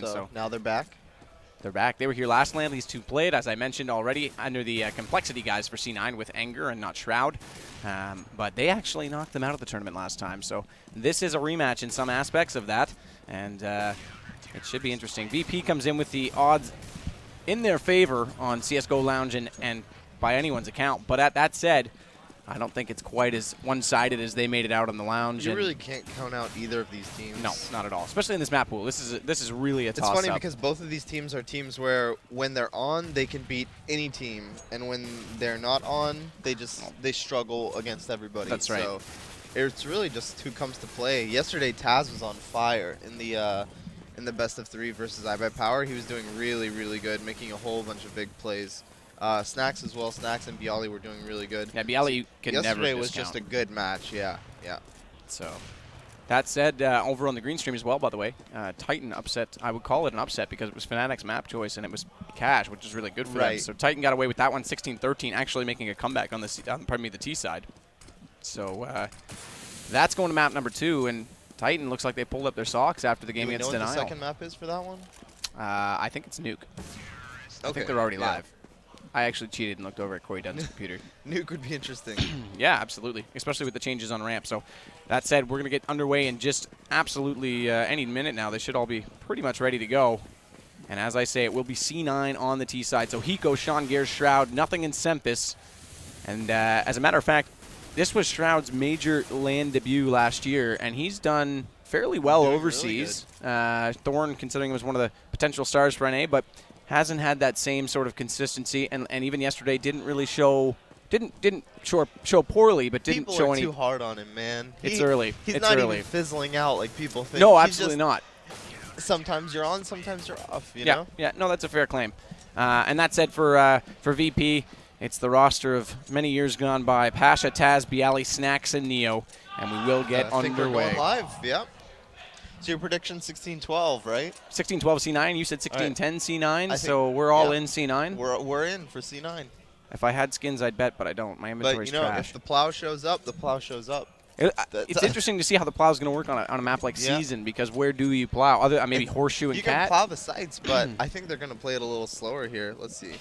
insane. So now they're back. they're back. They were here last LAN. These two played, as I mentioned already, under the complexity guys for C9 with Anger and not Shroud. But they actually knocked them out of the tournament last time. So this is a rematch in some aspects of that. And it should be interesting. VP comes in with the odds in their favor on CSGO Lounge and by anyone's account. But at that said, I don't think it's quite as one-sided as they made it out on the lounge. You really can't count out either of these teams. No, not at all. Especially in this map pool. This is really a toss-up. It's funny because both of these teams are teams where when they're on, they can beat any team, and when they're not on, they struggle against everybody. That's right. So it's really just who comes to play. Yesterday, Taz was on fire in the best of 3 versus iBuyPower. He was doing really, really good, making a whole bunch of big plays. Snacks as well. Snacks and Bialy were doing really good. Yeah, Bialy can never Yesterday was discount. just a good match. Yeah. So, that said, over on the green stream as well, by the way, Titan upset. I would call it an upset because it was Fnatic's map choice and it was Cash, which is really good for them. So Titan got away with that one, 16-13, actually making a comeback on the T side. So that's going to map number 2, and Titan looks like they pulled up their socks after the game against Denial. Do you know what the second map is for that one? I think it's Nuke. I think they're already live. I actually cheated and looked over at Corey Dunn's computer. Nuke would be interesting. Yeah, absolutely, especially with the changes on ramp. So that said, we're going to get underway in just absolutely any minute now. They should all be pretty much ready to go. And as I say, it will be C9 on the T side. So Hiko, Sean Gears, Shroud, nothing in Sempus. And as a matter of fact, this was Shroud's major LAN debut last year, and he's done fairly well overseas. Really Thorn, considering he was one of the potential stars for NA, but hasn't had that same sort of consistency, and even yesterday didn't really show poorly, but didn't show any. People are too hard on him, man. It's early. He's not even fizzling out like people think. No, absolutely not. Sometimes you're on, sometimes you're off. You know? Yeah. No, that's a fair claim. And that said, for VP, it's the roster of many years gone by: Pasha, Taz, Bialy, Snacks, and Neo, and we will get underway. I think we're going live. Yep. So your prediction 16-12, right? 16-12 C9. You said 16-10 C9, so we're all in C9? We're in for C9. If I had skins, I'd bet, but I don't. My inventory's trash. But, you know, if the plow shows up, the plow shows up. It's interesting to see how the plow is going to work on a map like Season, because where do you plow? Maybe Horseshoe and Cat? You can plow the sites, but I think they're going to play it a little slower here. Let's see.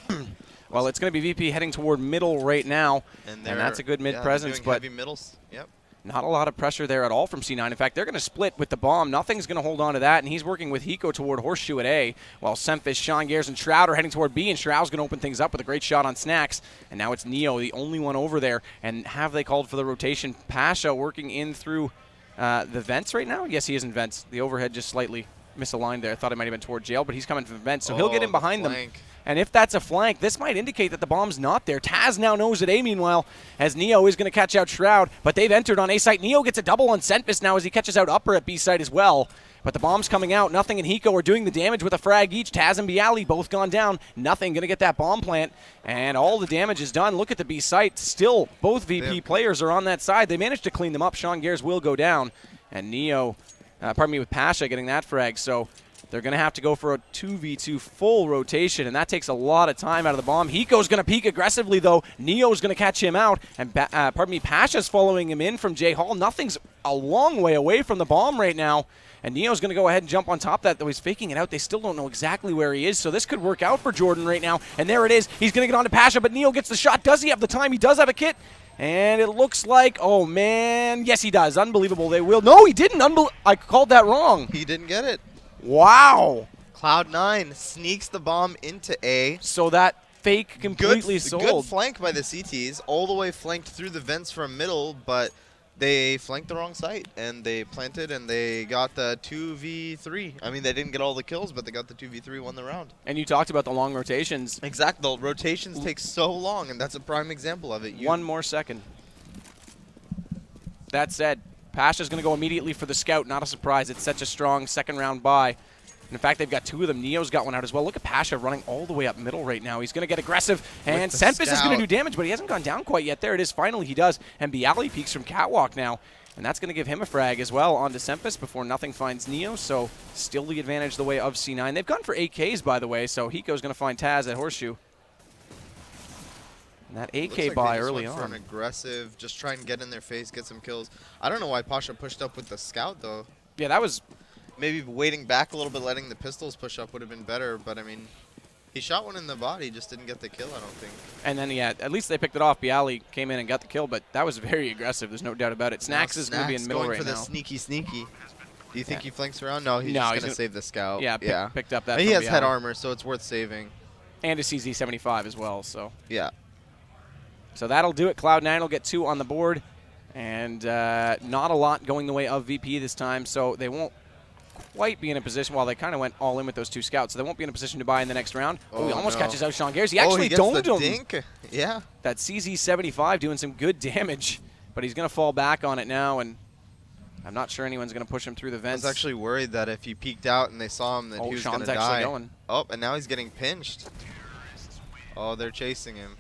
Well, it's going to be VP heading toward middle right now, and that's a good mid-presence. But heavy middles. Yep. Not a lot of pressure there at all from C9. In fact, they're going to split with the bomb. Nothing's going to hold on to that, and he's working with Hiko toward Horseshoe at A, while Sempus, Sean Gears, and Shroud are heading toward B, and Shroud's going to open things up with a great shot on Snacks. And now it's Neo, the only one over there. And have they called for the rotation? Pasha working in through the vents right now? Yes, he is in vents. The overhead just slightly misaligned there. I thought it might have been toward jail, but he's coming from vents, so he'll get in behind them. And if that's a flank, this might indicate that the bomb's not there. Taz now knows at A, meanwhile, as Neo is going to catch out Shroud, but they've entered on A site. Neo gets a double on Sempus now as he catches out Upper at B site as well. But the bomb's coming out. Nothing and Hiko are doing the damage with a frag each. Taz and Bialy both gone down. Nothing going to get that bomb plant. And all the damage is done. Look at the B site. Still, both VP players are on that side. They managed to clean them up. Sean Gears will go down. And Neo, with Pasha getting that frag. So they're going to have to go for a 2v2 full rotation, and that takes a lot of time out of the bomb. Hiko's going to peek aggressively, though. Neo's going to catch him out, and Pasha's following him in from J Hall. Nothing's a long way away from the bomb right now, and Neo's going to go ahead and jump on top of that, though he's faking it out. They still don't know exactly where he is, so this could work out for Jordan right now. And there it is. He's going to get on to Pasha, but Neo gets the shot. Does he have the time? He does have a kit. And it looks like, oh, man. Yes, he does. Unbelievable. They will. No, he didn't. I called that wrong. He didn't get it. Wow. Cloud9 sneaks the bomb into A. So that fake completely sold. Good flank by the CTs, all the way flanked through the vents from middle, but they flanked the wrong site, and they planted, and they got the 2v3. I mean, they didn't get all the kills, but they got the 2v3, won the round. And you talked about the long rotations. Exactly. The rotations take so long, and that's a prime example of it. One more second. That said, Pasha's going to go immediately for the scout. Not a surprise. It's such a strong second-round buy. And in fact, they've got two of them. Neo's got one out as well. Look at Pasha running all the way up middle right now. He's going to get aggressive. And Sempus is going to do damage, but he hasn't gone down quite yet. There it is. Finally, he does. And Bialy peeks from Catwalk now. And that's going to give him a frag as well onto Sempus before nothing finds Neo. So still the advantage the way of C9. They've gone for 8Ks, by the way. So Hiko's going to find Taz at Horseshoe. And that AK buy early on. For an aggressive, just try and get in their face, get some kills. I don't know why Pasha pushed up with the scout, though. Yeah, that was maybe waiting back a little bit, letting the pistols push up would have been better. But I mean, he shot one in the body, just didn't get the kill, I don't think. And then, yeah, at least they picked it off. Bialy came in and got the kill, but that was very aggressive. There's no doubt about it. Snacks is going to be in middle going right for the now. sneaky. Do you think he flanks around? No, he's No, just he's going to save the scout. Yeah, picked up that. And he from has head Bialy. armor, so it's worth saving. And a CZ75 as well, so. Yeah. So that'll do it. Cloud9 will get 2 on the board. And not a lot going the way of VP this time, so they won't quite be in a position. Well, they kind of went all in with those 2 scouts, so they won't be in a position to buy in the next round. Oh, he almost catches out Sean Gares. He actually domed him. Dink. Yeah. That CZ75 doing some good damage, but he's going to fall back on it now, and I'm not sure anyone's going to push him through the vents. I was actually worried that if he peeked out and they saw him that he was going to die. Actually going. Oh, and now he's getting pinched. Oh, they're chasing him.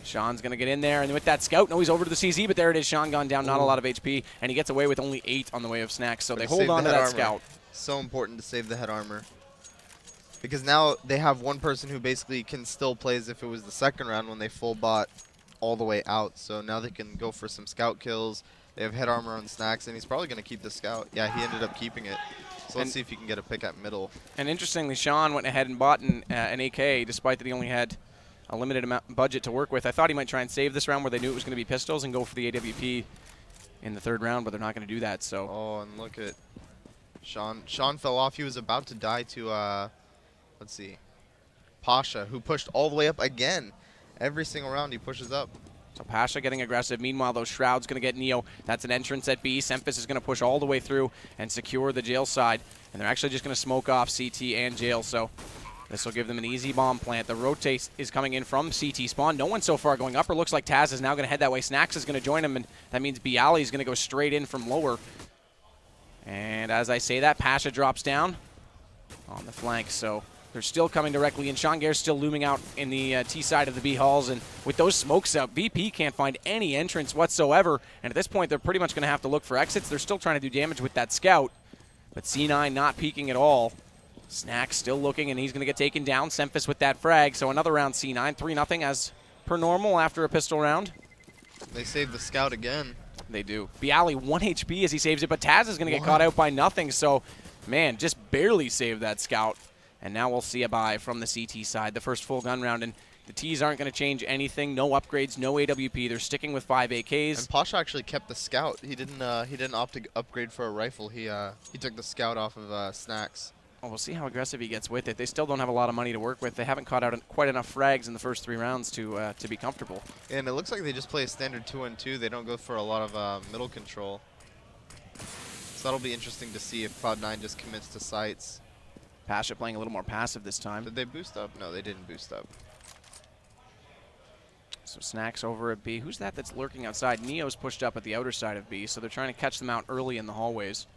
Sean's going to get in there, and with that scout, no, he's over to the CZ, but there it is. Sean gone down, not a lot of HP, and he gets away with only 8 on the way of Snacks, so they hold on to that scout. So important to save the head armor. Because now they have one person who basically can still play as if it was the second round when they full bot all the way out. So now they can go for some scout kills. They have head armor on Snacks, and he's probably going to keep the scout. Yeah, he ended up keeping it. So let's see if he can get a pick at middle. And interestingly, Sean went ahead and bought an AK, despite that he only had a limited amount budget to work with. I thought he might try and save this round where they knew it was going to be pistols and go for the AWP in the 3rd round, but they're not going to do that. So. Oh, and look at Sean. Sean fell off. He was about to die to, let's see, Pasha, who pushed all the way up again. Every single round he pushes up. So Pasha getting aggressive. Meanwhile, those Shroud's going to get Neo. That's an entrance at B. Semphis is going to push all the way through and secure the jail side. And they're actually just going to smoke off CT and jail. So this will give them an easy bomb plant. The rotate is coming in from CT spawn. No one so far going upper. Looks like Taz is now going to head that way. Snacks is going to join him, and that means Bialy is going to go straight in from lower. And as I say that, Pasha drops down on the flank. So they're still coming directly in. Sean Gare's still looming out in the T side of the B halls, and with those smokes out, VP can't find any entrance whatsoever. And at this point, they're pretty much going to have to look for exits. They're still trying to do damage with that scout, but C9 not peeking at all. Snacks still looking, and he's going to get taken down. Semphis with that frag. So another round C9, 3-0 as per normal after a pistol round. They saved the scout again. They do. Bialy 1 HP as he saves it, but Taz is going to get caught out by nothing. So, man, just barely saved that scout. And now we'll see a buy from the CT side, the first full gun round. And the Ts aren't going to change anything. No upgrades, no AWP. They're sticking with 5 AKs. And Pasha actually kept the scout. He didn't opt to upgrade for a rifle. He took the scout off of Snacks. Well, we'll see how aggressive he gets with it. They still don't have a lot of money to work with. They haven't caught out quite enough frags in the first 3 rounds to be comfortable. And it looks like they just play a standard 2-on-2. They don't go for a lot of middle control. So that'll be interesting to see if Cloud9 just commits to sights. Pasha playing a little more passive this time. Did they boost up? No, they didn't boost up. So Snacks over at B. Who's that that's lurking outside? Neo's pushed up at the outer side of B, so they're trying to catch them out early in the hallways.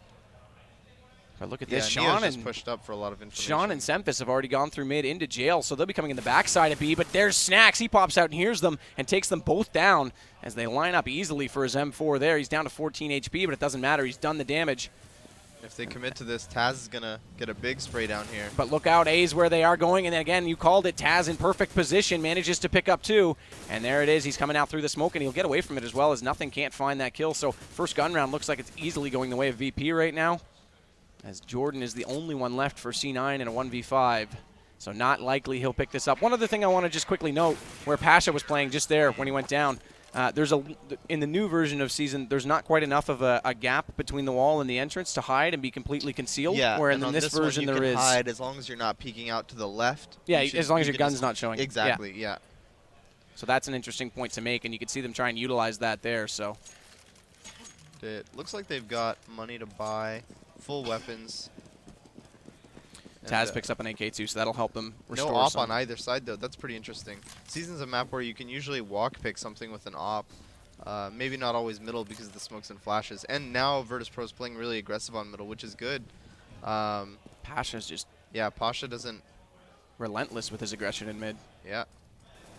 But look at this. Sean just pushed up for a lot of information. Sean and Semphis have already gone through mid into jail, so they'll be coming in the backside of B, but there's Snacks. He pops out and hears them and takes them both down as they line up easily for his M4 there. He's down to 14 HP, but it doesn't matter. He's done the damage. If they commit to this, Taz is going to get a big spray down here. But look out, A's where they are going, and then again, you called it. Taz in perfect position, manages to pick up 2, and there it is. He's coming out through the smoke, and he'll get away from it as well, as nothing can't find that kill. So first gun round looks like it's easily going the way of VP right now, as Jordan is the only one left for C9 in a 1v5. So not likely he'll pick this up. One other thing I want to just quickly note, where Pasha was playing just there when he went down, in the new version of Season, there's not quite enough of a gap between the wall and the entrance to hide and be completely concealed. Yeah, where in this version there is. Hide as long as you're not peeking out to the left. Yeah, as long as your gun's not showing. Exactly, yeah. So that's an interesting point to make, and you can see them try and utilize that there. So it looks like they've got money to buy full weapons. Taz picks up an AK-2, so that'll help them restore no op some. on either side, though. That's pretty interesting. Season's a map where you can usually walk pick something with an op. Maybe not always middle because of the smokes and flashes. And now Virtus.Pro is playing really aggressive on middle, which is good. Pasha's just... Yeah, Pasha doesn't... relentless with his aggression in mid. Yeah.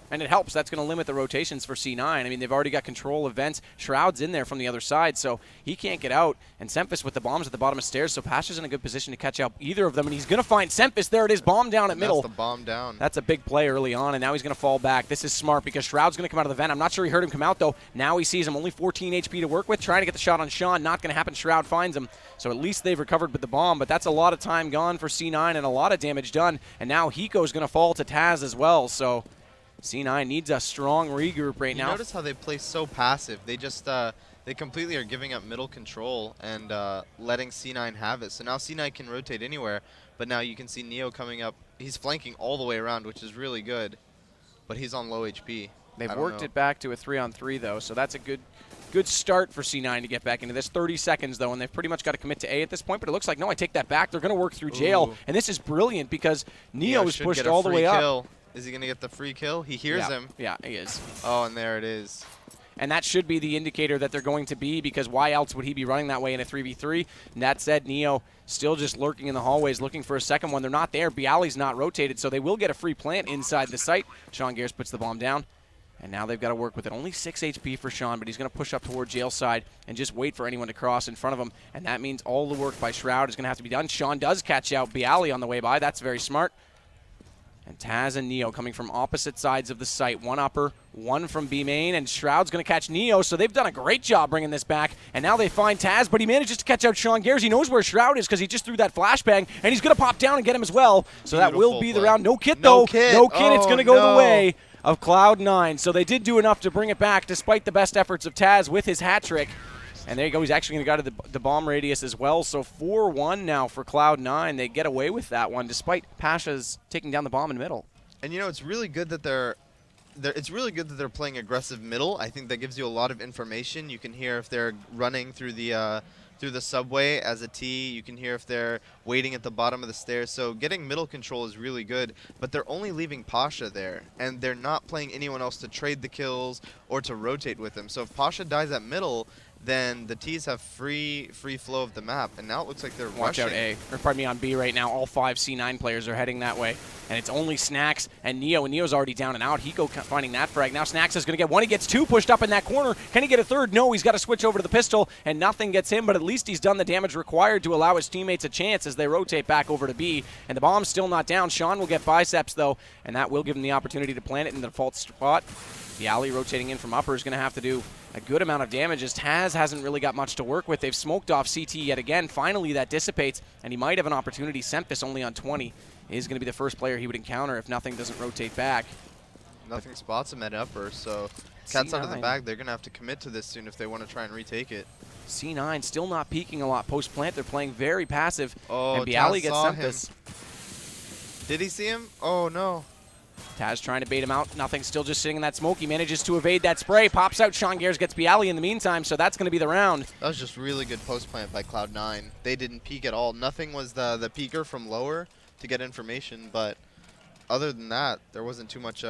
And it helps. That's going to limit the rotations for C9. I mean, they've already got control of vents. Shroud's in there from the other side, so he can't get out. And Semphis with the bombs at the bottom of stairs, so Pasha's in a good position to catch out either of them. And he's going to find Semphis. There it is, bomb down at middle. That's the bomb down. That's a big play early on, and now he's going to fall back. This is smart because Shroud's going to come out of the vent. I'm not sure he heard him come out, though. Now he sees him. Only 14 HP to work with. Trying to get the shot on Sean. Not going to happen. Shroud finds him. So at least they've recovered with the bomb, but that's a lot of time gone for C9 and a lot of damage done. And now Hiko's going to fall to Taz as well, so C9 needs a strong regroup right now. Notice how they play so passive. They just they completely are giving up middle control and letting C9 have it. So now C9 can rotate anywhere, but now you can see Neo coming up. He's flanking all the way around, which is really good, but he's on low HP. They've worked it back to a 3-on-3 though, so that's a good start for C9 to get back into this. 30 seconds though, and they've pretty much got to commit to A at this point, but it looks like, no, I take that back. They're going to work through jail, and this is brilliant because Neo is pushed all the way up. Is he going to get the free kill? He hears him. Yeah, he is. Oh, and there it is. And that should be the indicator that they're going to be, because why else would he be running that way in a 3v3? And that said, Neo still just lurking in the hallways looking for a second one. They're not there. Bialy's not rotated, so they will get a free plant inside the site. Sean Gears puts the bomb down, and now they've got to work with it. Only 6 HP for Sean, but he's going to push up toward jail side and just wait for anyone to cross in front of him, and that means all the work by Shroud is going to have to be done. Sean does catch out Bialy on the way by. That's very smart. And Taz and Neo coming from opposite sides of the site. One upper, one from B main, and Shroud's going to catch Neo, so they've done a great job bringing this back. And now they find Taz, but he manages to catch out Sean Gears. He knows where Shroud is because he just threw that flashbang, and he's going to pop down and get him as well. So that will be the round. No kit, though. No kit. It's going to go the way of Cloud9. So they did do enough to bring it back despite the best efforts of Taz with his hat trick. And there you go. He's actually going to go to the bomb radius as well. So 4-1 now for Cloud9. They get away with that one despite Pasha's taking down the bomb in the middle. And you know, it's really good that they're playing aggressive middle. I think that gives you a lot of information. You can hear if they're running through the subway as a T. You can hear if they're waiting at the bottom of the stairs. So getting middle control is really good, but they're only leaving Pasha there, and they're not playing anyone else to trade the kills or to rotate with them. So if Pasha dies at middle, then the T's have free flow of the map, and now it looks like they're Watch rushing. out A, or pardon me, on B right now. All 5 C9 players are heading that way, and it's only Snacks and Neo, and Neo's already down and out. Hiko finding that frag. Now Snacks is going to get one. He gets 2 pushed up in that corner. Can he get a third? No, he's got to switch over to the pistol, and nothing gets him, but at least he's done the damage required to allow his teammates a chance as they rotate back over to B, and the bomb's still not down. Sean will get biceps, though, and that will give him the opportunity to plant it in the default spot. Bialy rotating in from upper is going to have to do a good amount of damage as Taz hasn't really got much to work with. They've smoked off CT yet again. Finally, that dissipates, and he might have an opportunity. Semphis only on 20 is going to be the first player he would encounter if nothing doesn't rotate back. Nothing spots him at upper, so cat's out of the bag. They're going to have to commit to this soon if they want to try and retake it. C9 still not peeking a lot post-plant. They're playing very passive, and Bialy gets Semphis. Did he see him? Oh, no. Taz trying to bait him out. Nothing, still just sitting in that smoke. He manages to evade that spray. Pops out. Sean Gears gets Bialy in the meantime, so that's going to be the round. That was just really good post plant by Cloud9. They didn't peek at all. Nothing was the peeker from lower to get information, but other than that, there wasn't too much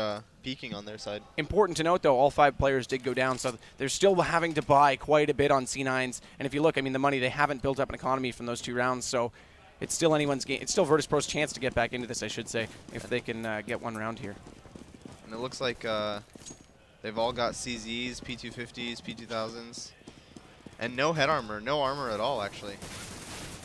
peeking on their side. Important to note, though, all 5 players did go down, so they're still having to buy quite a bit on C9s. And if you look, I mean, the money, they haven't built up an economy from those 2 rounds, so it's still anyone's game. It's still Virtus.Pro's chance to get back into this, I should say, if they can get one round here. And it looks like they've all got CZs, P250s, P2000s, and no head armor. No armor at all, actually.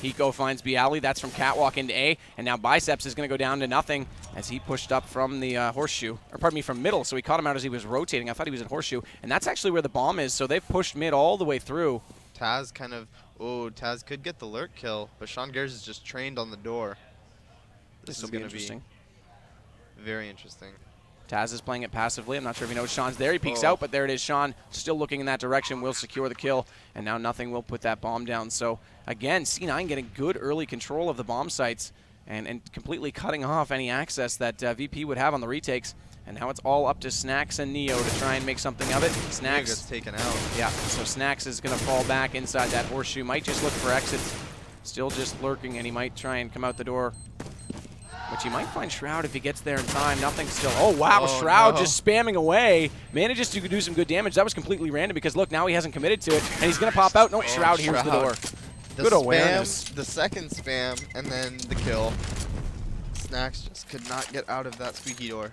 Hiko finds Bialy. That's from Catwalk into A, and now Biceps is going to go down to nothing as he pushed up from the horseshoe, or pardon me, from middle, so he caught him out as he was rotating. I thought he was in horseshoe, and that's actually where the bomb is, so they've pushed mid all the way through. Taz kind of, Taz could get the lurk kill, but Sean Gears is just trained on the door. This is going to be very interesting. Taz is playing it passively. I'm not sure if he knows Sean's there. He peeks out, but there it is. Sean still looking in that direction, will secure the kill, and now nothing will put that bomb down. So, again, C9 getting good early control of the bomb sites and completely cutting off any access that VP would have on the retakes. And now it's all up to Snacks and Neo to try and make something of it. Snacks gets taken out. Yeah, so Snacks is going to fall back inside that horseshoe. Might just look for exits. Still just lurking, and he might try and come out the door. Which he might find Shroud if he gets there in time. Nothing still. Oh, wow. Shroud just spamming away. Manages to do some good damage. That was completely random because, look, now he hasn't committed to it. And he's going to pop out. No, Shroud here's the door. Good awareness. The second spam, and then the kill. Snacks just could not get out of that squeaky door.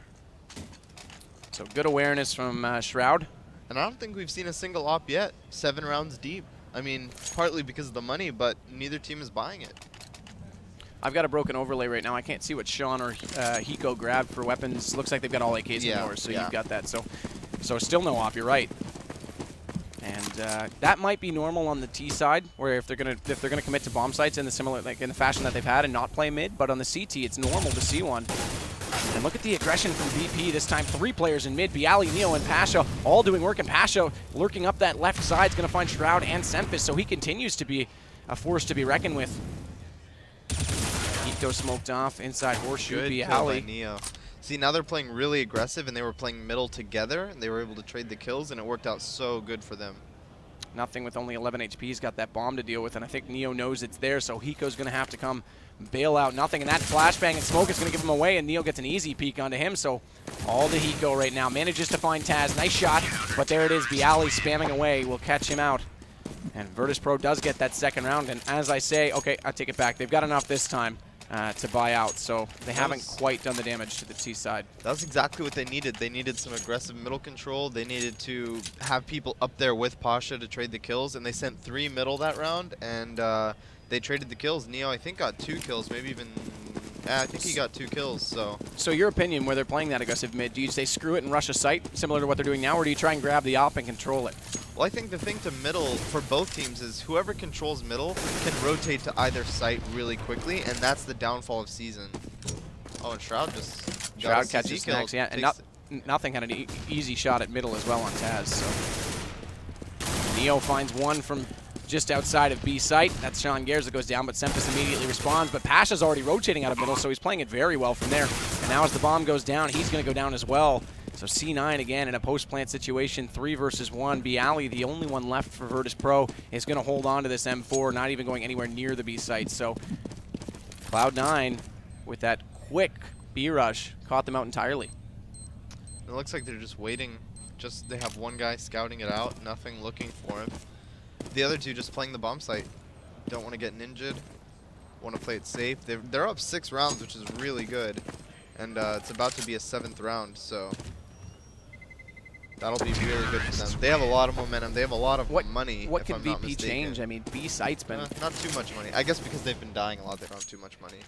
So good awareness from Shroud. And I don't think we've seen a single op yet. 7 rounds deep. I mean, partly because of the money, but neither team is buying it. I've got a broken overlay right now. I can't see what Sean or Hiko grabbed for weapons. Looks like they've got all AKs and more, so you've got that. So still no op. You're right. And that might be normal on the T side, where if they're gonna commit to bomb sites in the similar in the fashion that they've had and not play mid. But on the CT, it's normal to see one. And look at the aggression from VP this time. 3 players in mid, Bialy, Neo, and Pasha all doing work. And Pasha lurking up that left side is going to find Shroud and Semphis, so he continues to be a force to be reckoned with. Hito smoked off inside Horseshoe. Good Bialy. kill by Neo. See, now they're playing really aggressive, and they were playing middle together, and they were able to trade the kills, and it worked out so good for them. Nothing with only 11 HP. He's got that bomb to deal with, and I think Neo knows it's there, so Hiko's going to have to come bail out Nothing. And that flashbang and smoke is going to give him away, and Neo gets an easy peek onto him, so all to Hiko right now. Manages to find Taz. Nice shot, but there it is. Bialy spamming away will catch him out. And Virtus.Pro does get that second round, and as I say, okay, I take it back. They've got enough this time to buy out, so they haven't quite done the damage to the T side. That's exactly what they needed. They needed some aggressive middle control. They needed to have people up there with Pasha to trade the kills, and they sent 3 middle that round, and they traded the kills. Neo, I think, got 2 kills, maybe even... I think he got 2 kills, so... So your opinion, where they're playing that aggressive mid, do you say screw it and rush a site, similar to what they're doing now, or do you try and grab the op and control it? Well, I think the thing to middle for both teams is whoever controls middle can rotate to either site really quickly, and that's the downfall of Season. Oh, and Shroud just got Shroud catches Snacks, yeah, and Nothing had an easy shot at middle as well on Taz, so... Neo finds one from just outside of B site. That's Sean Gers that goes down, but Semphis immediately responds. But Pasha's already rotating out of middle, so he's playing it very well from there. And now as the bomb goes down, he's going to go down as well. So C9 again in a post-plant situation, 3 versus 1. Bialy, the only one left for Virtus.Pro, is going to hold on to this M4, not even going anywhere near the B site. So Cloud9, with that quick B rush, caught them out entirely. It looks like they're just waiting. They have one guy scouting it out, Nothing looking for him. The other 2 just playing the bomb site. Don't want to get ninja'd. Want to play it safe. They're up 6 rounds, which is really good. And it's about to be a 7th round, so that'll be really good for them. They have a lot of momentum. They have a lot of money. What could VP change? I mean, B site's been... not too much money. I guess because they've been dying a lot, they don't have too much money.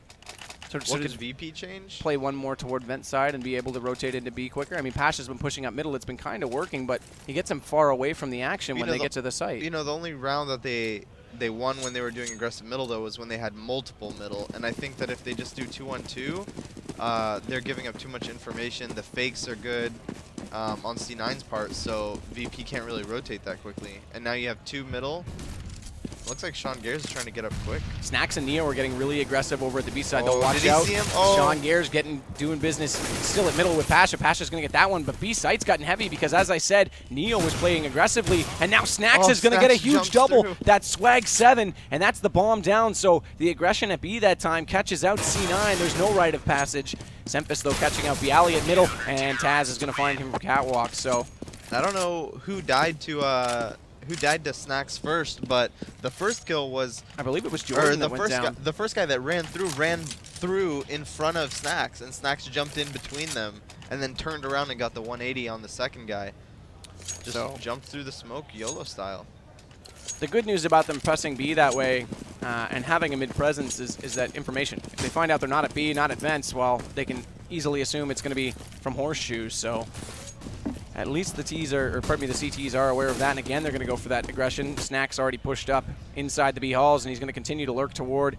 So what could VP change? Play one more toward vent side and be able to rotate into B quicker. I mean, Pasha's been pushing up middle. It's been kind of working, but he gets them far away from the action when they get to the site. You know, the only round that they won when they were doing aggressive middle, though, was when they had multiple middle. And I think that if they just do 2-on-2, they're giving up too much information. The fakes are good on C9's part, so VP can't really rotate that quickly. And now you have 2 middle. Looks like Sean Gers is trying to get up quick. Snacks and Neo are getting really aggressive over at the B side. Oh, They'll watch did he out. see him? Oh. Sean Gers doing business still at middle with Pasha. Pasha's going to get that one, but B site's gotten heavy because, as I said, Neo was playing aggressively, and now Snacks is going to get a huge double. Through. That's Swag 7, and that's the bomb down. So the aggression at B that time catches out C9. There's no rite of passage. Semphis, though, catching out Bialy at middle, and Taz is going to find him from Catwalk. So I don't know who died to Snacks first, but the first kill was... I believe it was Jordan that went down. The first guy that ran through in front of Snacks, and Snacks jumped in between them, and then turned around and got the 180 on the second guy. Just jumped through the smoke, YOLO style. The good news about them pressing B that way and having a mid-presence is that information. If they find out they're not at B, not at vents, well, they can easily assume it's going to be from Horseshoes, so... At least the T's the CTs are aware of that, and again, they're going to go for that aggression. Snacks already pushed up inside the B halls, and he's going to continue to lurk toward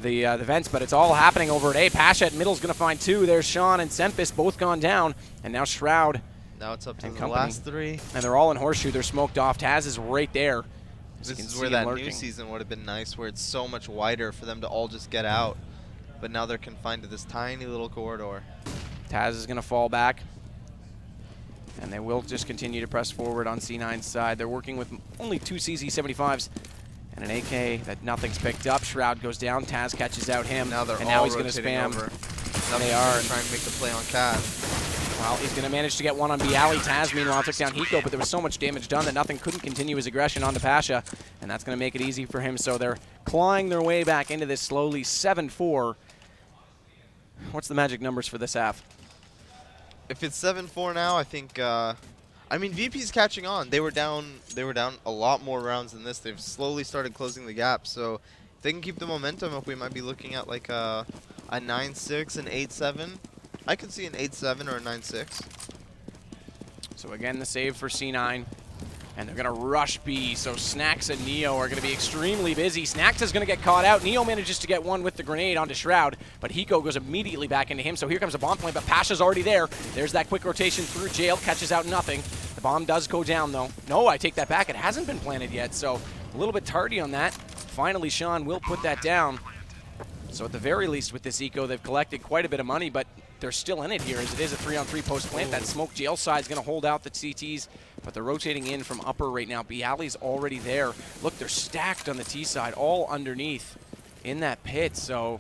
the vents, but it's all happening over at A. Pasha at middle's going to find 2. There's Sean and Semphis both gone down, and now Shroud. Now it's up to the last 3. And they're all in Horseshoe. They're smoked off. Taz is right there. This is where that new season would have been nice, where it's so much wider for them to all just get out. But now they're confined to this tiny little corridor. Taz is going to fall back. And they will just continue to press forward on C9's side. They're working with only 2 CZ75s and an AK that Nothing's picked up. Shroud goes down. Taz catches out him. Now they're and now he's going to spam. They are trying to make the play on Cat. Well, he's going to manage to get one on Bialy. Taz, meanwhile, took down Hiko, but there was so much damage done that Nothing couldn't continue his aggression onto Pasha, and that's going to make it easy for him. So they're clawing their way back into this slowly. 7-4. What's the magic numbers for this half? If it's 7-4 now, I think. I mean, VP's catching on. They were down a lot more rounds than this. They've slowly started closing the gap. So if they can keep the momentum up, we might be looking at like a 9-6, an 8-7. I could see an 8-7 or a 9-6. So again, the save for C9. And they're going to rush B, so Snacks and Neo are going to be extremely busy. Snacks is going to get caught out. Neo manages to get one with the grenade onto Shroud, but Hiko goes immediately back into him, so here comes a bomb plant, but Pasha's already there. There's that quick rotation through jail, catches out nothing. The bomb does go down, though. No, I take that back. It hasn't been planted yet, so a little bit tardy on that. Finally, Sean will put that down. So at the very least with this eco, they've collected quite a bit of money, but they're still in it here as it is a 3-on-3 post plant. That smoke jail side is going to hold out the CTs, but they're rotating in from upper right now. Bialy's already there. Look, they're stacked on the T side, all underneath in that pit. So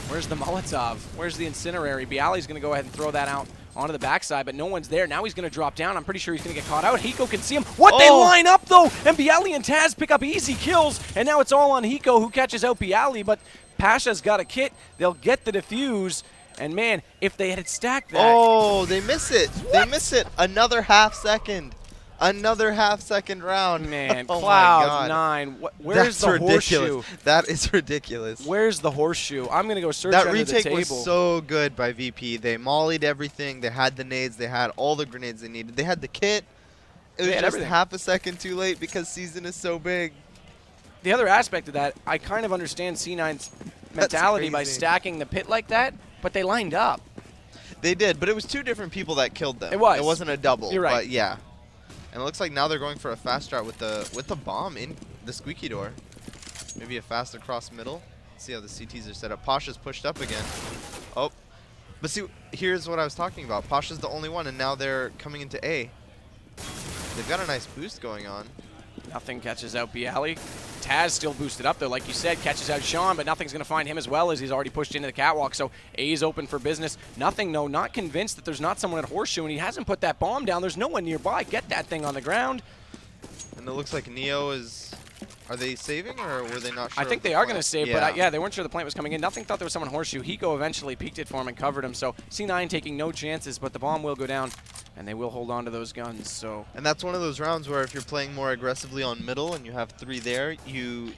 where's the Molotov? Where's the Incinerary? Bialy's going to go ahead and throw that out onto the backside, but no one's there. Now he's going to drop down. I'm pretty sure he's going to get caught out. Hiko can see him. What? They line up, though, and Bialy and Taz pick up easy kills, and now it's all on Hiko who catches out Bialy, but Pasha's got a kit. They'll get the defuse. And man, if they had stacked that. Oh, they miss it. What? They miss it. Another half second. Another half-second round. Man, oh Cloud9. Where's the horseshoe? That is ridiculous. Where's the horseshoe? I'm going to go search that under the retake table. was so good by VP. They mollied everything. They had the nades. They had all the grenades they needed. They had the kit. It was just everything. half a second too late because season is so big. The other aspect of that, I kind of understand C9's mentality by stacking the pit like that, but they lined up. They did, but it was two different people that killed them. It was. It wasn't a double. You're right. But yeah. And it looks like now they're going for a fast start with the bomb in the squeaky door. Maybe a fast across middle. Let's see how the CTs are set up. Pasha's pushed up again. Oh. But see, here's what I was talking about. Pasha's the only one, and now they're coming into A. They've got a nice boost going on. Nothing catches out Bialy. Taz still boosted up, though, like you said, catches out Sean, but nothing's going to find him as well as he's already pushed into the catwalk, so A's open for business. Nothing, though, not convinced that there's not someone at Horseshoe, and he hasn't put that bomb down. There's no one nearby. Get that thing on the ground. And it looks like Neo is... Are they saving, or were they not sure? I think they are going to save, but yeah, they weren't sure the plant was coming in. Nothing thought there was someone Horseshoe. Hiko eventually peeked it for him and covered him, so C9 taking no chances, but the bomb will go down, and they will hold on to those guns. So. And that's one of those rounds where if you're playing more aggressively on middle and you have three there,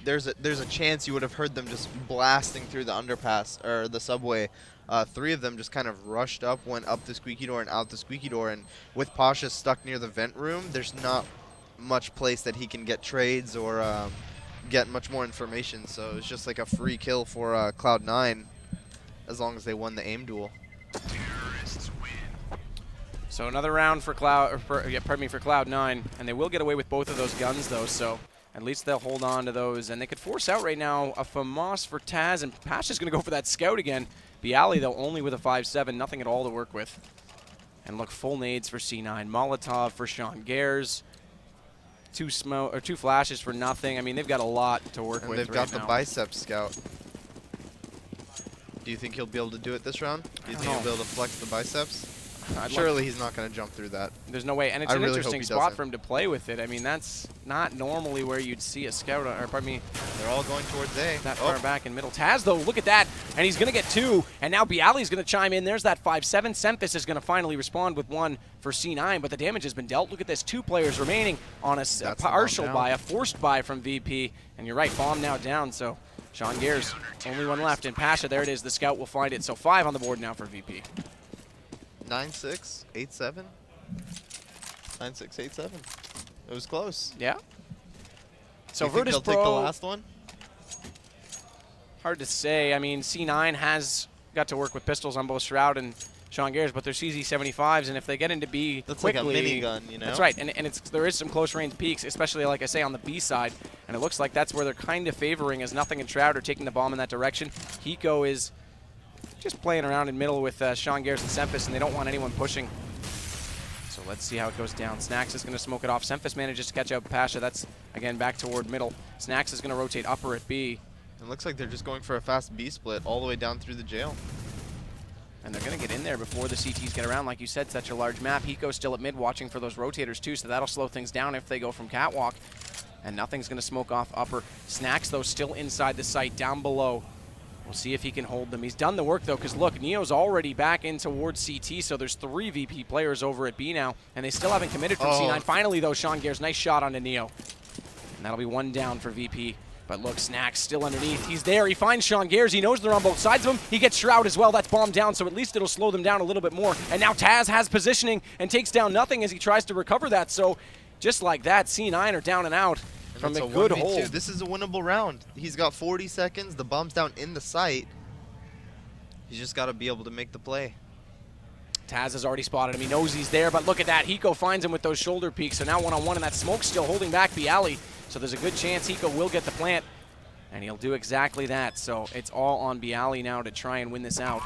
there's a chance you would have heard them just blasting through the underpass or the subway. Three of them just kind of rushed up, went up the squeaky door and out the squeaky door, and with Pasha stuck near the vent room, there's not much place that he can get trades or get much more information. So it's just like a free kill for Cloud9 as long as they won the aim duel. So another round for Cloud9, and they will get away with both of those guns, though, so at least they'll hold on to those. And they could force out right now a FAMAS for Taz, and Pasha's going to go for that scout again. Bialy, though, only with a 5-7, nothing at all to work with. And look, full nades for C9. Molotov for Sean Gares. Two flashes for nothing. I mean, they've got a lot to work with right now. And they've got the bicep scout. Do you think he'll be able to do it this round? Do you think he'll be able to flex the biceps? Surely he's not going to jump through that. There's no way. And it's an really interesting spot for him to play with it. I mean, that's not normally where you'd see a scout, or pardon me. They're all going towards A. That far back in middle. Taz, though, look at that. And he's going to get two. And now Bialy's going to chime in. There's that 5-7. Semphis is going to finally respond with one for C9. But the damage has been dealt. Look at this. 2 players remaining on a partial buy, a forced buy from VP. And you're right, bomb now down. So Sean Gares, only one left. And Pasha, there it is. The scout will find it. So 5 on the board now for VP. 9-6, 8-7. 9-6, 8-7. It was close. Yeah. So Virtus.Pro Virtus.Pro, take the last one? Hard to say. I mean, C9 has got to work with pistols on both Shroud and Sean Gares, but they're CZ75s, and if they get into B that's quickly, like a minigun, you know? That's right, and there is some close range peaks, especially, like I say, on the B side, and it looks like that's where they're kind of favoring, as Nothing and Shroud are taking the bomb in that direction. Hiko is just playing around in middle with Sean Gares and Semphis, and they don't want anyone pushing. So let's see how it goes down. Snacks is going to smoke it off. Semphis manages to catch out Pasha. That's, again, back toward middle. Snacks is going to rotate upper at B. It looks like they're just going for a fast B split all the way down through the jail. And they're going to get in there before the CTs get around. Like you said, such a large map. Hiko's still at mid watching for those rotators, too, so that'll slow things down if they go from catwalk. And Nothing's going to smoke off upper. Snacks, though, still inside the site down below. We'll see if he can hold them. He's done the work, though, because, look, Neo's already back in towards CT, so there's 3 VP players over at B now, and they still haven't committed from C9. Finally, though, Sean Gears, nice shot onto Neo. And that'll be 1 down for VP. But look, Snacks still underneath. He's there. He finds Sean Gears. He knows they're on both sides of him. He gets Shroud as well. That's bombed down, so at least it'll slow them down a little bit more. And now Taz has positioning and takes down nothing as he tries to recover that. So just like that, C9 are down and out. From a good hold. This is a winnable round. He's got 40 seconds. The bomb's down in the site. He's just got to be able to make the play. Taz has already spotted him. He knows he's there, but look at that. Hiko finds him with those shoulder peaks. So now one-on-one, and that smoke's still holding back Bialy. So there's a good chance Hiko will get the plant, and he'll do exactly that. So it's all on Bialy now to try and win this out.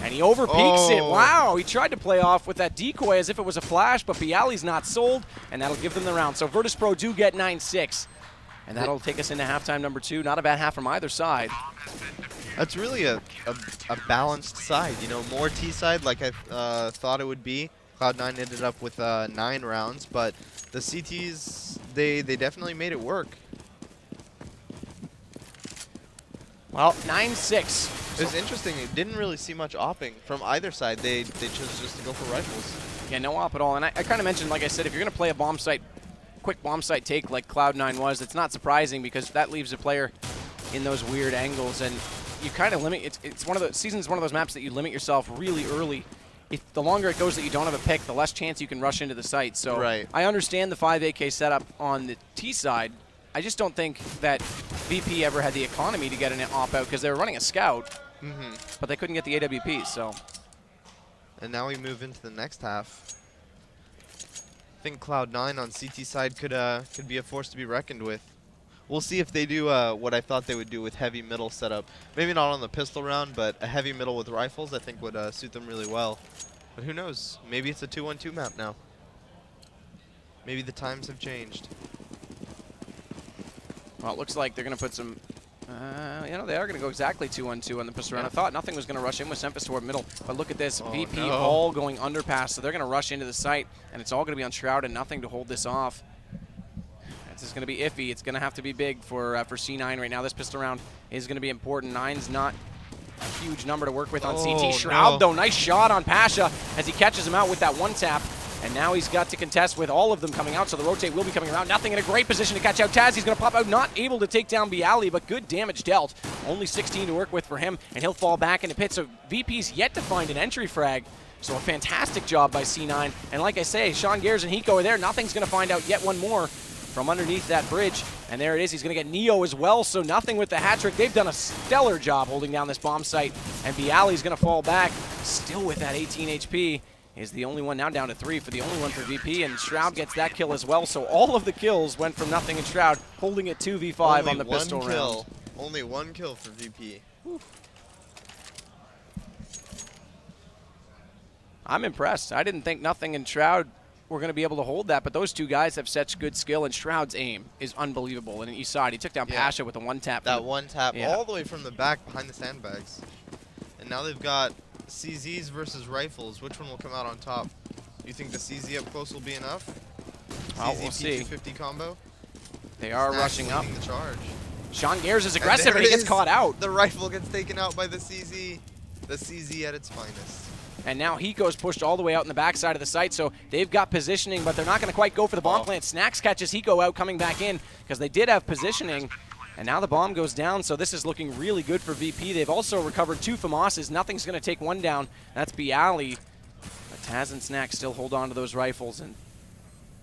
And he overpeaks it. Wow, he tried to play off with that decoy as if it was a flash, but Bialy's not sold, and that'll give them the round. So Virtus.Pro do get 9-6, and that'll take us into halftime number 2. Not a bad half from either side. That's really a balanced side. You know, more T side like I thought it would be. Cloud9 ended up with 9 rounds, but the CTs, they definitely made it work. Well, 9-6. It was interesting. It didn't really see much opping from either side. They chose just to go for rifles. Yeah, no op at all. And I kind of mentioned, like I said, if you're going to play a bomb site, quick bomb site take like Cloud9 was, it's not surprising because that leaves a player in those weird angles, and you kind of limit. It's one of the season's one of those maps that you limit yourself really early. If the longer it goes that you don't have a pick, the less chance you can rush into the site. So I understand the 5 AK setup on the T side. I just don't think that VP ever had the economy to get an op out because they were running a scout, but they couldn't get the AWP. So, and now we move into the next half. I think Cloud9 on CT side could be a force to be reckoned with. We'll see if they do what I thought they would do with heavy middle setup. Maybe not on the pistol round, but a heavy middle with rifles I think would suit them really well. But who knows? Maybe it's a 2-1-2 map now. Maybe the times have changed. Well, it looks like they're going to put some, you know, they are going to go exactly 2-on-2 on the pistol round. I thought nothing was going to rush in with Sempis toward middle, but look at this. VP all going underpass, so they're going to rush into the site, and it's all going to be on Shroud and nothing to hold this off. This is going to be iffy. It's going to have to be big for C9 right now. This pistol round is going to be important. 9's not a huge number to work with on CT. Shroud, though, nice shot on Pasha as he catches him out with that one tap. And now he's got to contest with all of them coming out, so the rotate will be coming around. Nothing in a great position to catch out Taz. He's going to pop out, not able to take down Bialy, but good damage dealt. Only 16 to work with for him, and he'll fall back into pit. So VP's yet to find an entry frag. So a fantastic job by C9. And like I say, Sean Gears and Hiko are there. Nothing's going to find out yet one more from underneath that bridge. And there it is. He's going to get Neo as well, so nothing with the hat trick. They've done a stellar job holding down this bomb site. And Bialy's going to fall back, still with that 18 HP. Is the only one now down to 3 for the only one for VP, and Shroud gets that kill as well. So all of the kills went from nothing and Shroud holding it 2v5 on the pistol round. Only 1 kill for VP. Whew. I'm impressed. I didn't think nothing and Shroud were going to be able to hold that, but those two guys have such good skill, and Shroud's aim is unbelievable. And you saw it. He took down Pasha with a one tap. That one tap all the way from the back behind the sandbags. And now they've got CZs versus rifles. Which one will come out on top? You think the CZ up close will be enough? Oh, we'll see. P250 combo? They are rushing up. The charge. Sean Gears is aggressive, and he gets caught out. The rifle gets taken out by the CZ. The CZ at its finest. And now Hiko's pushed all the way out in the backside of the site, so they've got positioning, but they're not going to quite go for the bomb plant. Snacks catches Hiko out coming back in because they did have positioning. And now the bomb goes down, so this is looking really good for VP. They've also recovered 2 FAMASs. Nothing's going to take one down. That's Bialy. But Taz and Snacks still hold on to those rifles, and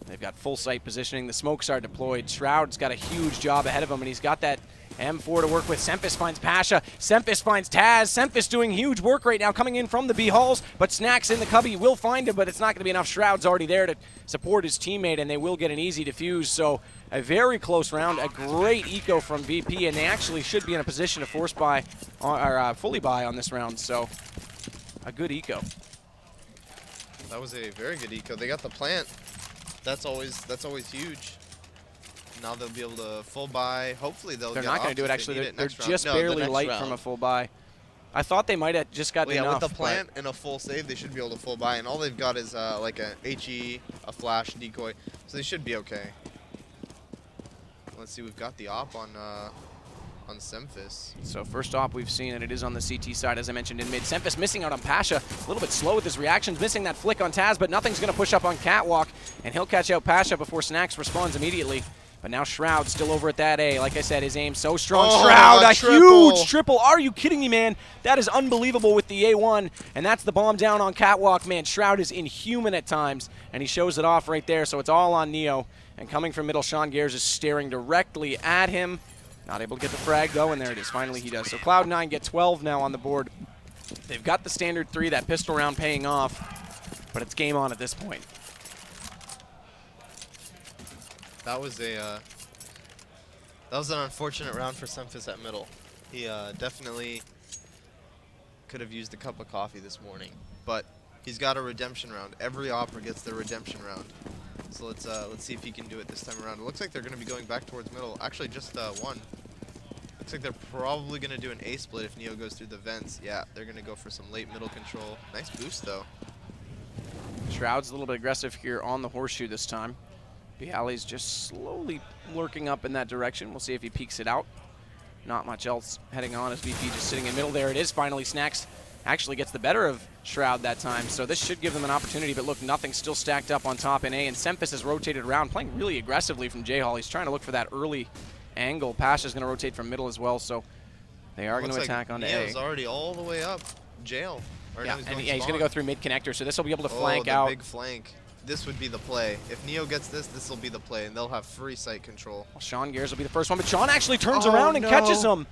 they've got full sight positioning. The smokes are deployed. Shroud's got a huge job ahead of him, and he's got that M4 to work with. Sempis finds Pasha. Sempis finds Taz. Sempis doing huge work right now, coming in from the B halls, but Snacks in the cubby will find him, but it's not going to be enough. Shroud's already there to support his teammate, and they will get an easy defuse. So a very close round, a great eco from VP, and they actually should be in a position to force buy, or fully buy on this round. So a good eco. That was a very good eco. They got the plant. That's always huge. Now they'll be able to full buy. Hopefully they'll get. They're not going to do it actually. They're just barely light from a full buy. I thought they might have just gotten enough. With the plant and a full save, they should be able to full buy. And all they've got is like a HE, a flash, decoy. So they should be okay. Let's see. We've got the op on on Semphis. So first op we've seen, and it is on the CT side, as I mentioned, in mid. Semphis missing out on Pasha, a little bit slow with his reactions, missing that flick on Taz, but nothing's going to push up on Catwalk, and he'll catch out Pasha before Snacks responds immediately. But now Shroud still over at that A. Like I said, his aim so strong. Oh, Shroud, a triple. huge triple. Are you kidding me, man? That is unbelievable with the A1, and that's the bomb down on Catwalk. Man, Shroud is inhuman at times, and he shows it off right there, so it's all on Neo. And coming from middle, Sean Gears is staring directly at him. Not able to get the frag, though, and there it is. Finally, he does. So Cloud9 get 12 now on the board. They've got the standard 3, that pistol round paying off, but it's game on at this point. That was an unfortunate round for Semphis at middle. He definitely could have used a cup of coffee this morning, but he's got a redemption round. Every opera gets their redemption round. So let's see if he can do it this time around. It looks like they're going to be going back towards middle. Actually, just one. Looks like they're probably going to do an A split if Neo goes through the vents. Yeah, they're going to go for some late middle control. Nice boost though. Shroud's a little bit aggressive here on the horseshoe this time. Bialy's just slowly lurking up in that direction. We'll see if he peeks it out. Not much else heading on as VP just sitting in middle. There it is. Finally, Snacks actually gets the better of Shroud that time. So this should give them an opportunity. But look, nothing still stacked up on top in A. And Semphis has rotated around, playing really aggressively from J-Hall. He's trying to look for that early angle. Pasha's going to rotate from middle as well. So they are going to attack onto A. Neo's already all the way up. Jail. Yeah, and he's going to go through mid connector. So this will be able to flank out. Big flank. This would be the play. If Neo gets this will be the play, and they'll have free sight control. Well, Sean Gears will be the first one, but Sean actually turns around and catches him.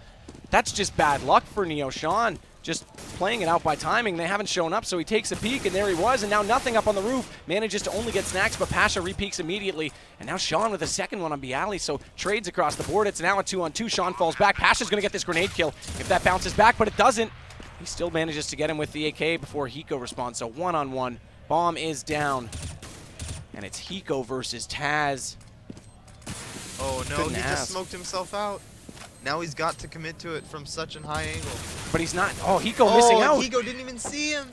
That's just bad luck for Neo. Sean just playing it out by timing. They haven't shown up, so he takes a peek, and there he was, and now nothing up on the roof. Manages to only get Snacks, but Pasha repeaks immediately. And now Sean with a second one on Bialy, so trades across the board. It's now a 2-on-2. Sean falls back. Pasha's going to get this grenade kill if that bounces back, but it doesn't. He still manages to get him with the AK before Hiko responds, so 1-on-1. Bomb is down. And it's Hiko versus Taz. Oh no, he just smoked himself out. Now he's got to commit to it from such a high angle. But he's not. Oh, Hiko missing out. Hiko didn't even see him.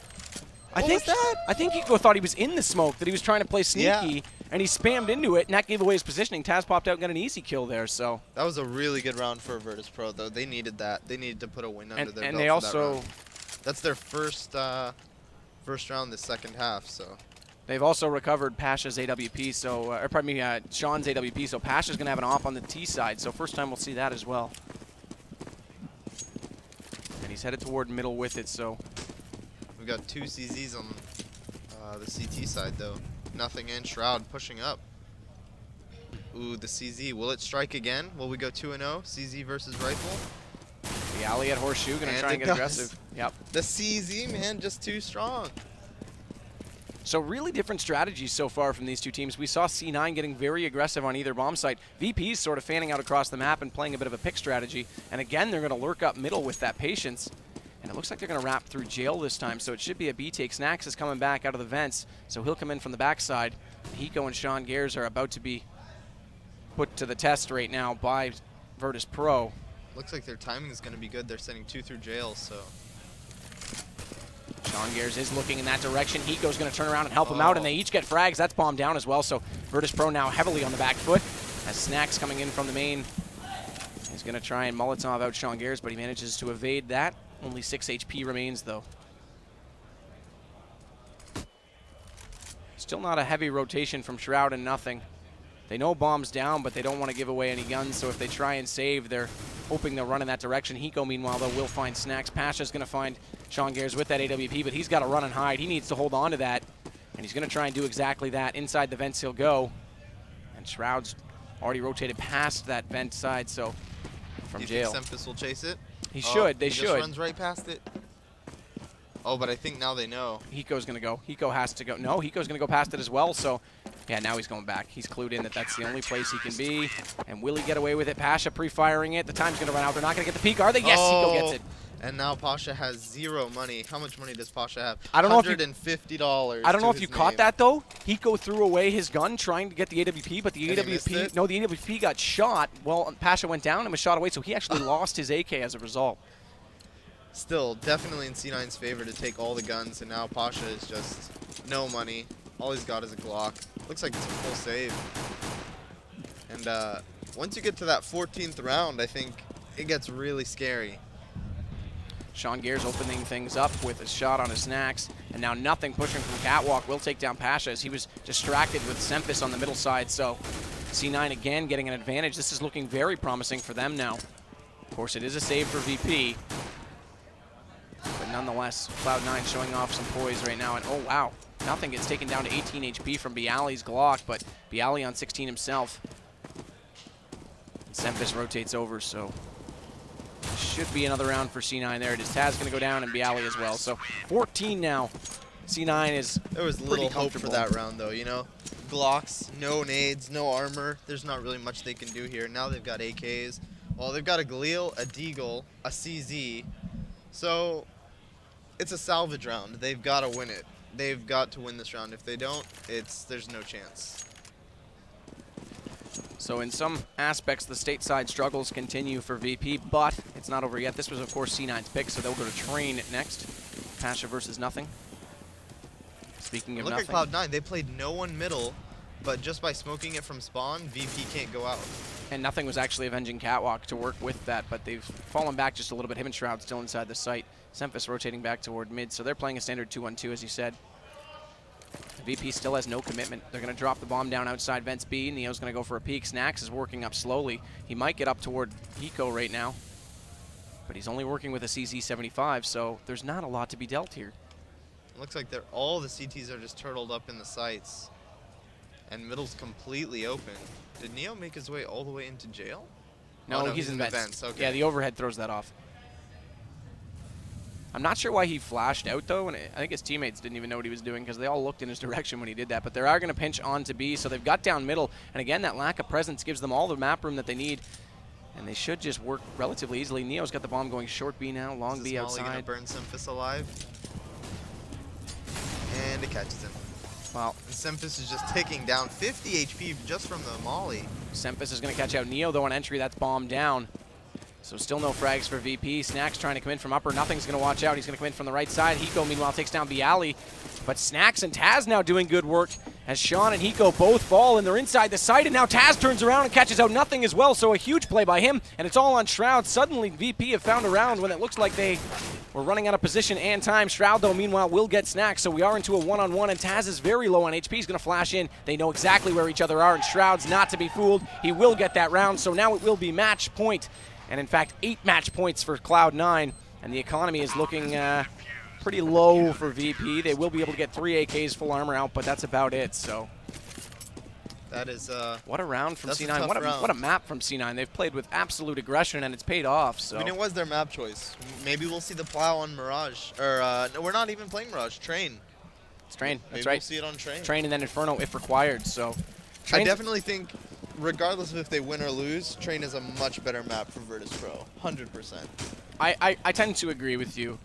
I think Hiko thought he was in the smoke, that he was trying to play sneaky, and he spammed into it, and that gave away his positioning. Taz popped out and got an easy kill there. So that was a really good round for Virtus.Pro, though. They needed that. They needed to put a win under their belt. And they also, that's their first round the second half. So. They've also recovered Pasha's AWP, so, or pardon me, Sean's AWP, so Pasha's going to have an op on the T side, so first time we'll see that as well. And he's headed toward middle with it, so. We've got 2 CZs on the CT side, though. Nothing in. Shroud pushing up. Ooh, the CZ. Will it strike again? Will we go 2-0? CZ versus Rifle? Bialy at Horseshoe, going to try and get aggressive. Yep. The CZ, man, just too strong. So really different strategies so far from these two teams. We saw C9 getting very aggressive on either bomb site. VP's sort of fanning out across the map and playing a bit of a pick strategy. And again, they're going to lurk up middle with that patience. And it looks like they're going to wrap through jail this time, so it should be a B take. Snacks is coming back out of the vents, so he'll come in from the backside. Hiko and Sean Gears are about to be put to the test right now by Virtus.Pro. Looks like their timing is going to be good. They're sending 2 through jail, so. Sean Gears is looking in that direction. Hiko's going to turn around and help him out, and they each get frags. That's bombed down as well, so Virtus.Pro now heavily on the back foot. As Snacks coming in from the main, he's going to try and Molotov out Sean Gears, but he manages to evade that. Only 6 HP remains, though. Still not a heavy rotation from Shroud and nothing. They know bomb's down, but they don't want to give away any guns, so if they try and save, they're hoping they'll run in that direction. Hiko, meanwhile, though, will find Snacks. Pasha's going to find Sean Gears with that AWP, but he's got to run and hide. He needs to hold on to that, and he's going to try and do exactly that. Inside the vents he'll go, and Shroud's already rotated past that vent side, so from jail. Do you think Semphis will chase it? He should. They should. He just runs right past it. Oh, but I think now they know. Hiko's going to go. Hiko has to go. No, Hiko's going to go past it as well, so yeah, now he's going back. He's clued in that that's the only place he can be. And will he get away with it? Pasha pre-firing it. The time's going to run out. They're not going to get the peak, are they? Yes, Hiko gets it. And now Pasha has 0 money. How much money does Pasha have? I don't know if $150. I don't know if you caught that though. Hiko threw away his gun trying to get the AWP, but the AWP got shot. Well, Pasha went down and was shot away, so he actually lost his AK as a result. Still, definitely in C9's favor to take all the guns, and now Pasha is just no money. All he's got is a Glock. Looks like it's a full save. And once you get to that 14th round, I think it gets really scary. Sean Gears opening things up with a shot on his snacks, and now nothing pushing from Catwalk will take down Pasha as he was distracted with Semphis on the middle side. So C9 again getting an advantage. This is looking very promising for them now. Of course, it is a save for VP, but nonetheless, Cloud9 showing off some poise right now. And oh wow, nothing gets taken down to 18 HP from Bialy's Glock, but Bialy on 16 himself. And Semphis rotates over, so should be another round for C9 there. It is Taz going to go down and Bialy as well. So 14 now. C9 is There was little hope for that round though, you know? Glocks, no nades, no armor. There's not really much they can do here. Now they've got AKs. Well, they've got a Galil, a Deagle, a CZ. So it's a salvage round. They've got to win it. They've got to win this round. If they don't, there's no chance. So in some aspects, the stateside struggles continue for VP, but it's not over yet. This was, of course, C9's pick, so they'll go to Train next. Pasha versus Nothing. Speaking of Look Nothing. at Cloud9. They played no one middle, but just by smoking it from spawn, VP can't go out. And Nothing was actually avenging Catwalk to work with that, but they've fallen back just a little bit. Him and Shroud still inside the site. Semphis rotating back toward mid, so they're playing a standard 2-1-2, as you said. VP still has no commitment. They're going to drop the bomb down outside Vents B. Neo's going to go for a peek. Snacks is working up slowly. He might get up toward Hiko right now, but he's only working with a CZ75, so there's not a lot to be dealt here. It looks like all the CTs are just turtled up in the sites, and middle's completely open. Did Neo make his way all the way into jail? No, oh, no he's in the vents. Okay. Yeah, the overhead throws that off. I'm not sure why he flashed out, though, and I think his teammates didn't even know what he was doing because they all looked in his direction when he did that. But they are going to pinch on to B, so they've got down middle. And again, that lack of presence gives them all the map room that they need, and they should just work relatively easily. Neo's got the bomb going short B now, long B outside. Is this Molly going to burn Semphis alive? And it catches him. Wow. And Semphis is just ticking down 50 HP just from the Molly. Semphis is going to catch out Neo, though, on entry. That's bomb down. So still no frags for VP. Snacks trying to come in from upper. Nothing's going to watch out. He's going to come in from the right side. Hiko, meanwhile, takes down Bialy. But Snacks and Taz now doing good work as Sean and Hiko both fall, and they're inside the site. And now Taz turns around and catches out Nothing as well. So a huge play by him, and it's all on Shroud. Suddenly, VP have found a round when it looks like they were running out of position and time. Shroud, though, meanwhile, will get Snacks. So we are into a one-on-one, and Taz is very low on HP. He's going to flash in. They know exactly where each other are, and Shroud's not to be fooled. He will get that round. So now it will be match point. And in fact, 8 match points for Cloud9, and the economy is looking pretty low for VP. They will be able to get 3 AKs full armor out, but that's about it. So that is what a round from C9. Round. What a map from C9. They've played with absolute aggression, and it's paid off. So I mean, it was their map choice. Maybe we'll see the plow on Mirage, or no, we're not even playing Mirage. Train. It's Train. Maybe That's right. We'll see it on Train. Train and then Inferno if required. So I definitely think, regardless of if they win or lose, Train is a much better map for Virtus.Pro, 100%. I tend to agree with you.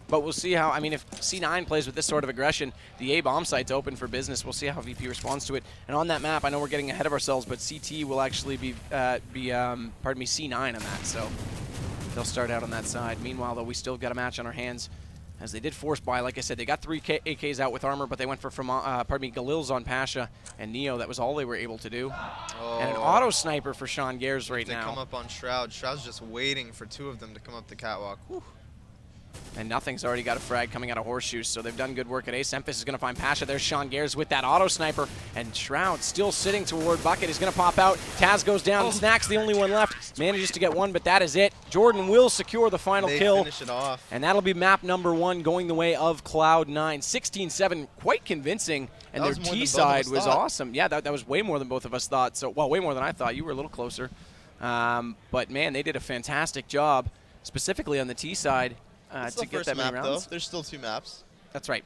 But we'll see how, I mean, if C9 plays with this sort of aggression, the A bomb site's open for business. We'll see how VP responds to it. And on that map, I know we're getting ahead of ourselves, but CT will actually be C9 on that. So they'll start out on that side. Meanwhile, though, we still got a match on our hands as they did force buy. Like I said, they got 3 AKs out with armor, but they went for Galil's on Pasha and Neo. That was all they were able to do. Oh. And an auto sniper for Sean Gears right now. They come up on Shroud. Shroud's just waiting for 2 of them to come up the catwalk. Whew. And Nothing's already got a frag coming out of Horseshoes, so they've done good work at A. Semphis is going to find Pasha. There's Sean Gears with that auto sniper, and Shroud still sitting toward Bucket. He's going to pop out. Taz goes down. Snacks the only one left. Manages to get 1, but that is it. Jordan will secure the final kill. Finish it off. And that'll be map number 1 going the way of Cloud9. 16-7, quite convincing. And their T side was awesome. Yeah, that was way more than both of us thought. So, well, way more than I thought. You were a little closer. But, man, they did a fantastic job, specifically on the T side. To get that many rounds. Though. There's still 2 maps. That's right.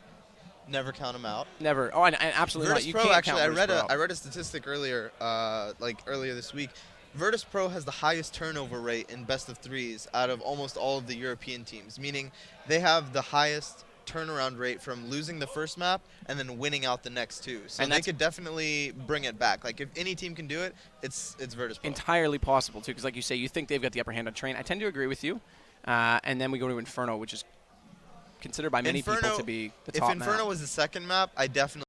Never count them out. Never. Oh, and absolutely not. You can't actually, count I read a statistic earlier, earlier this week. Virtus.Pro has the highest turnover rate in best of 3s out of almost all of the European teams, meaning they have the highest turnaround rate from losing the first map and then winning out the next 2. So they could definitely bring it back. Like, if any team can do it, it's Virtus.Pro. Entirely possible, too, because like you say, you think they've got the upper hand on Train. I tend to agree with you. And then we go to Inferno, which is considered by many people to be the top map. If Inferno was the second map, I definitely